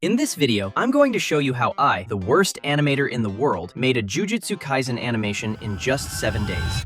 In this video, I'm going to show you how I, the worst animator in the world, made a Jujutsu Kaisen animation in just 7 days.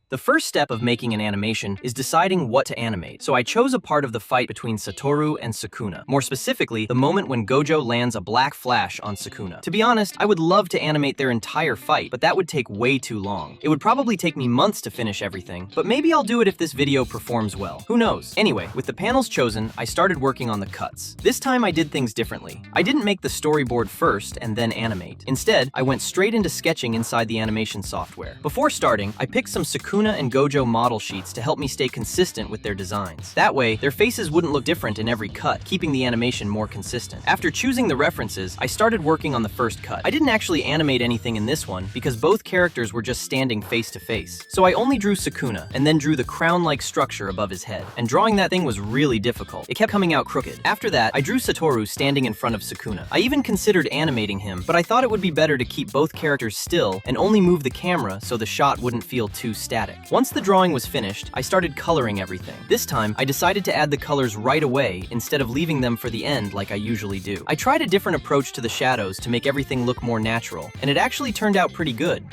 The first step of making an animation is deciding what to animate, so I chose a part of the fight between Satoru and Sukuna. More specifically, the moment when Gojo lands a black flash on Sukuna. To be honest, I would love to animate their entire fight, but that would take way too long. It would probably take me months to finish everything, but maybe I'll do it if this video performs well. Who knows? Anyway, with the panels chosen, I started working on the cuts. This time I did things differently. I didn't make the storyboard first and then animate. Instead, I went straight into sketching inside the animation software. Before starting, I picked some Sukuna and Gojo model sheets to help me stay consistent with their designs. That way, their faces wouldn't look different in every cut, keeping the animation more consistent. After choosing the references, I started working on the first cut. I didn't actually animate anything in this one because both characters were just standing face to face. So I only drew Sukuna and then drew the crown-like structure above his head. And drawing that thing was really difficult. It kept coming out crooked. After that, I drew Satoru standing in front of Sukuna. I even considered animating him, but I thought it would be better to keep both characters still and only move the camera so the shot wouldn't feel too static. Once the drawing was finished, I started coloring everything. This time, I decided to add the colors right away instead of leaving them for the end like I usually do. I tried a different approach to the shadows to make everything look more natural, and it actually turned out pretty good.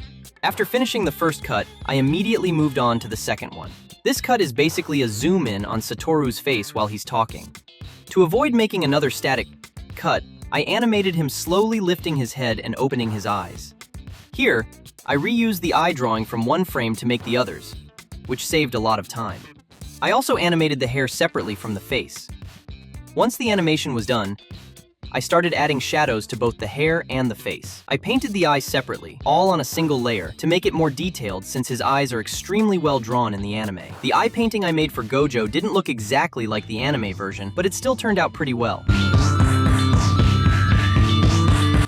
After finishing the first cut, I immediately moved on to the second one. This cut is basically a zoom in on Satoru's face while he's talking. To avoid making another static cut, I animated him slowly lifting his head and opening his eyes. Here, I reused the eye drawing from one frame to make the others, which saved a lot of time. I also animated the hair separately from the face. Once the animation was done, I started adding shadows to both the hair and the face. I painted the eyes separately, all on a single layer, to make it more detailed since his eyes are extremely well drawn in the anime. The eye painting I made for Gojo didn't look exactly like the anime version, but it still turned out pretty well.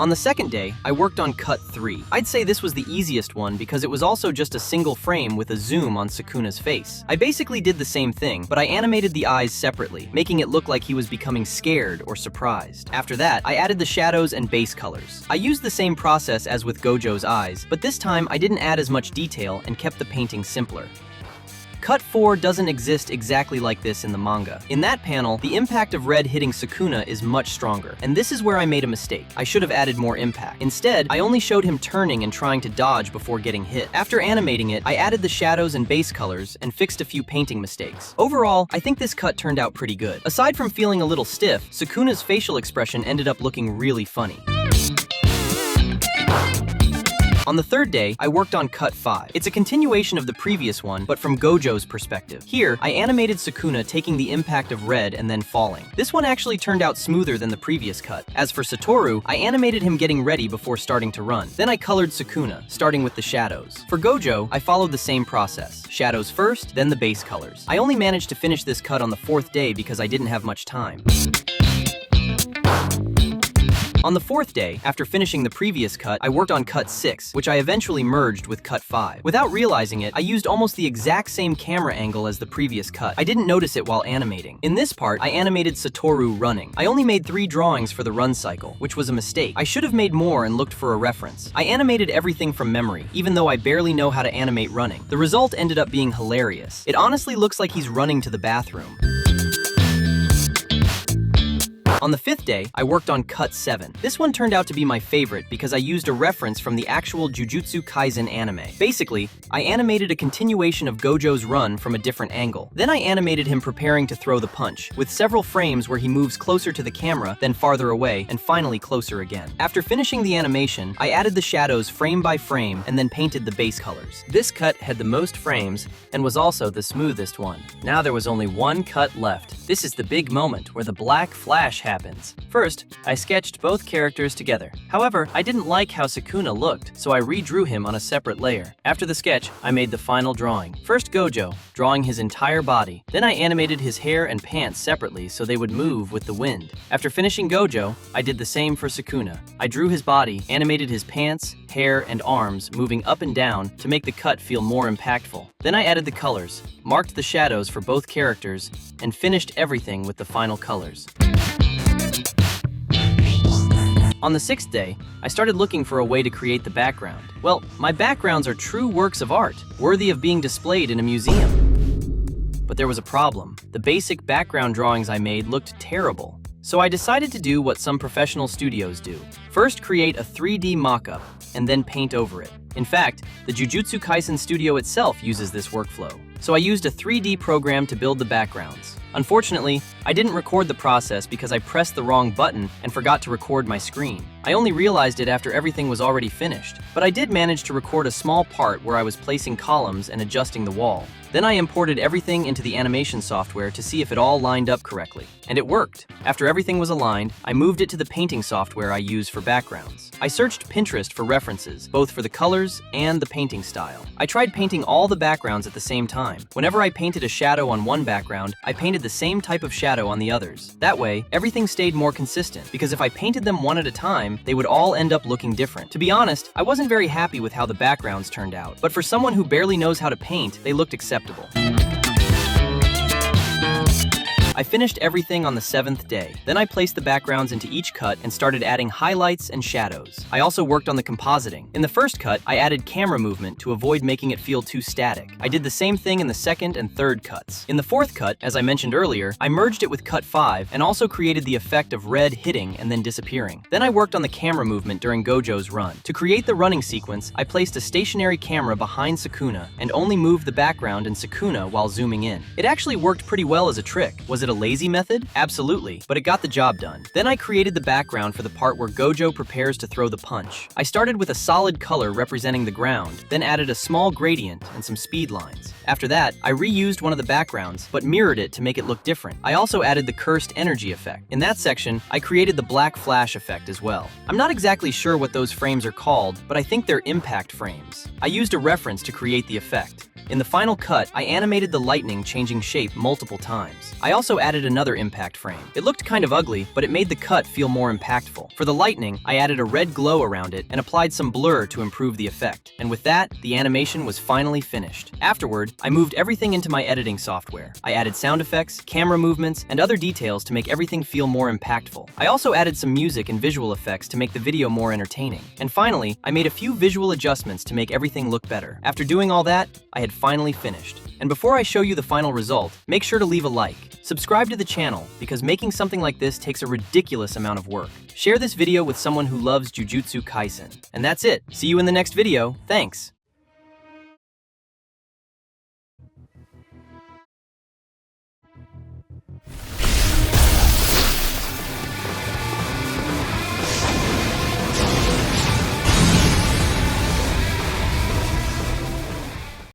On the second day, I worked on cut 3. I'd say this was the easiest one because it was also just a single frame with a zoom on Sukuna's face. I basically did the same thing, but I animated the eyes separately, making it look like he was becoming scared or surprised. After that, I added the shadows and base colors. I used the same process as with Gojo's eyes, but this time I didn't add as much detail and kept the painting simpler. Cut 4 doesn't exist exactly like this in the manga. In that panel, the impact of red hitting Sukuna is much stronger, and this is where I made a mistake. I should have added more impact. Instead, I only showed him turning and trying to dodge before getting hit. After animating it, I added the shadows and base colors and fixed a few painting mistakes. Overall, I think this cut turned out pretty good. Aside from feeling a little stiff, Sukuna's facial expression ended up looking really funny. On the third day, I worked on cut 5. It's a continuation of the previous one, but from Gojo's perspective. Here, I animated Sukuna taking the impact of red and then falling. This one actually turned out smoother than the previous cut. As for Satoru, I animated him getting ready before starting to run. Then I colored Sukuna, starting with the shadows. For Gojo, I followed the same process. Shadows first, then the base colors. I only managed to finish this cut on the 4th day because I didn't have much time. On the 4th day, after finishing the previous cut, I worked on cut 6, which I eventually merged with cut 5. Without realizing it, I used almost the exact same camera angle as the previous cut. I didn't notice it while animating. In this part, I animated Satoru running. I only made 3 drawings for the run cycle, which was a mistake. I should have made more and looked for a reference. I animated everything from memory, even though I barely know how to animate running. The result ended up being hilarious. It honestly looks like he's running to the bathroom. On the 5th day, I worked on cut 7. This one turned out to be my favorite because I used a reference from the actual Jujutsu Kaisen anime. Basically, I animated a continuation of Gojo's run from a different angle. Then I animated him preparing to throw the punch, with several frames where he moves closer to the camera, then farther away, and finally closer again. After finishing the animation, I added the shadows frame by frame and then painted the base colors. This cut had the most frames and was also the smoothest one. Now there was only one cut left. This is the big moment where the black flash happens. First, I sketched both characters together. However, I didn't like how Sukuna looked, so I redrew him on a separate layer. After the sketch, I made the final drawing. First Gojo, drawing his entire body. Then I animated his hair and pants separately so they would move with the wind. After finishing Gojo, I did the same for Sukuna. I drew his body, animated his pants, hair, and arms moving up and down to make the cut feel more impactful. Then I added the colors, marked the shadows for both characters, and finished everything with the final colors. On the 6th day, I started looking for a way to create the background. Well, my backgrounds are true works of art, worthy of being displayed in a museum. But there was a problem. The basic background drawings I made looked terrible. So I decided to do what some professional studios do. First, create a 3D mock-up, and then paint over it. In fact, the Jujutsu Kaisen studio itself uses this workflow. So I used a 3D program to build the backgrounds. Unfortunately, I didn't record the process because I pressed the wrong button and forgot to record my screen. I only realized it after everything was already finished, but I did manage to record a small part where I was placing columns and adjusting the wall. Then I imported everything into the animation software to see if it all lined up correctly. And it worked. After everything was aligned, I moved it to the painting software I use for backgrounds. I searched Pinterest for references, both for the colors and the painting style. I tried painting all the backgrounds at the same time. Whenever I painted a shadow on one background, I painted the same type of shadow on the others. That way, everything stayed more consistent, because if I painted them one at a time, they would all end up looking different. To be honest, I wasn't very happy with how the backgrounds turned out, but for someone who barely knows how to paint, they looked acceptable. I finished everything on the 7th day. Then I placed the backgrounds into each cut and started adding highlights and shadows. I also worked on the compositing. In the first cut, I added camera movement to avoid making it feel too static. I did the same thing in the second and third cuts. In the fourth cut, as I mentioned earlier, I merged it with cut 5 and also created the effect of red hitting and then disappearing. Then I worked on the camera movement during Gojo's run. To create the running sequence, I placed a stationary camera behind Sukuna and only moved the background and Sukuna while zooming in. It actually worked pretty well as a trick. Was it a lazy method? Absolutely, but it got the job done. Then I created the background for the part where Gojo prepares to throw the punch. I started with a solid color representing the ground, then added a small gradient and some speed lines. After that, I reused one of the backgrounds, but mirrored it to make it look different. I also added the cursed energy effect. In that section, I created the black flash effect as well. I'm not exactly sure what those frames are called, but I think they're impact frames. I used a reference to create the effect. In the final cut, I animated the lightning changing shape multiple times. I also added another impact frame. It looked kind of ugly, but it made the cut feel more impactful. For the lightning, I added a red glow around it and applied some blur to improve the effect. And with that, the animation was finally finished. Afterward, I moved everything into my editing software. I added sound effects, camera movements, and other details to make everything feel more impactful. I also added some music and visual effects to make the video more entertaining. And finally, I made a few visual adjustments to make everything look better. After doing all that, I had finally finished. And before I show you the final result, make sure to leave a like. Subscribe to the channel, because making something like this takes a ridiculous amount of work. Share this video with someone who loves Jujutsu Kaisen. And that's it. See you in the next video. Thanks.